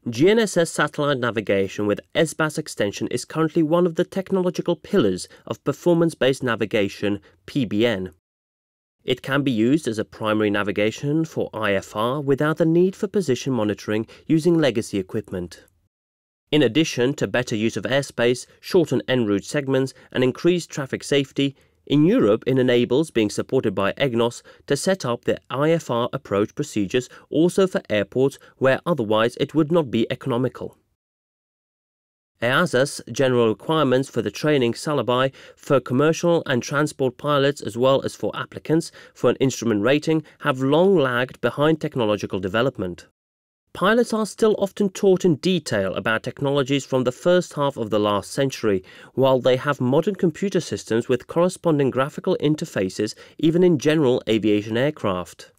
GNSS satellite navigation with SBAS extension is currently one of the technological pillars of performance-based navigation, PBN. It can be used as a primary navigation for IFR without the need for position monitoring using legacy equipment. In addition to better use of airspace, shortened en route segments and increased traffic safety, in Europe it enables, being supported by EGNOS, to set up the IFR approach procedures also for airports where otherwise it would not be economical. EASA's general requirements for the training syllabi for commercial and transport pilots as well as for applicants for an instrument rating have long lagged behind technological development. Pilots are still often taught in detail about technologies from the first half of the last century, while they have modern computer systems with corresponding graphical interfaces even in general aviation aircraft.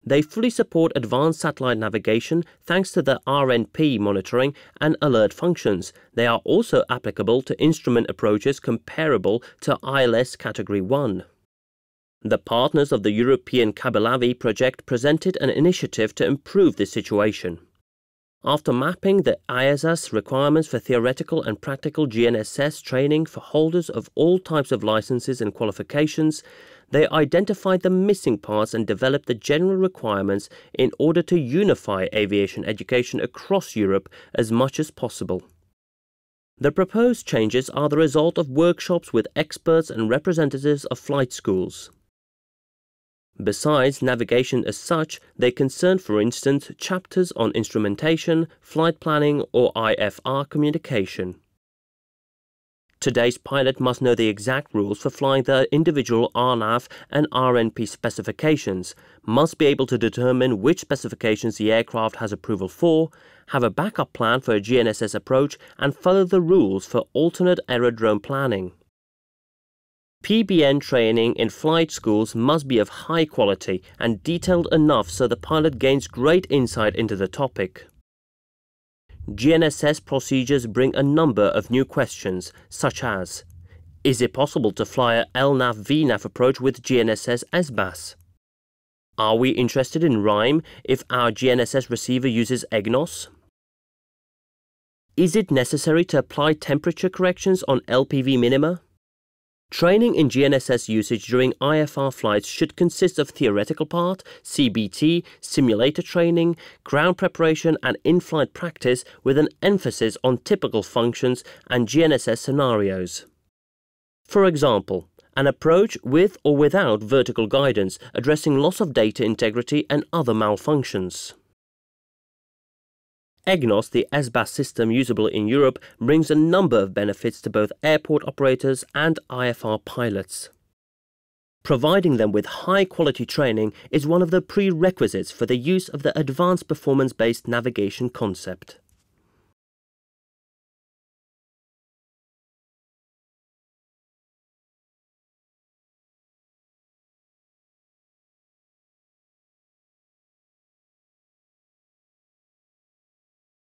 They fully support advanced satellite navigation thanks to the RNP monitoring and alert functions. They are also applicable to instrument approaches comparable to ILS Category 1. The partners of the European CaBilAvi project presented an initiative to improve this situation. After mapping the EASA's requirements for theoretical and practical GNSS training for holders of all types of licenses and qualifications, they identified the missing parts and developed the general requirements in order to unify aviation education across Europe as much as possible. The proposed changes are the result of workshops with experts and representatives of flight schools. Besides navigation as such, they concern, for instance, chapters on instrumentation, flight planning or IFR communication. Today's pilot must know the exact rules for flying the individual RNAV and RNP specifications, must be able to determine which specifications the aircraft has approval for, have a backup plan for a GNSS approach and follow the rules for alternate aerodrome planning. PBN training in flight schools must be of high quality and detailed enough so the pilot gains great insight into the topic. GNSS procedures bring a number of new questions, such as: is it possible to fly a LNAV-VNAV approach with GNSS SBAS? Are we interested in RIME if our GNSS receiver uses EGNOS? Is it necessary to apply temperature corrections on LPV minima? Training in GNSS usage during IFR flights should consist of theoretical part, CBT, simulator training, ground preparation and in-flight practice with an emphasis on typical functions and GNSS scenarios. For example, an approach with or without vertical guidance addressing loss of data integrity and other malfunctions. EGNOS, the SBAS system usable in Europe, brings a number of benefits to both airport operators and IFR pilots. Providing them with high-quality training is one of the prerequisites for the use of the advanced performance-based navigation concept.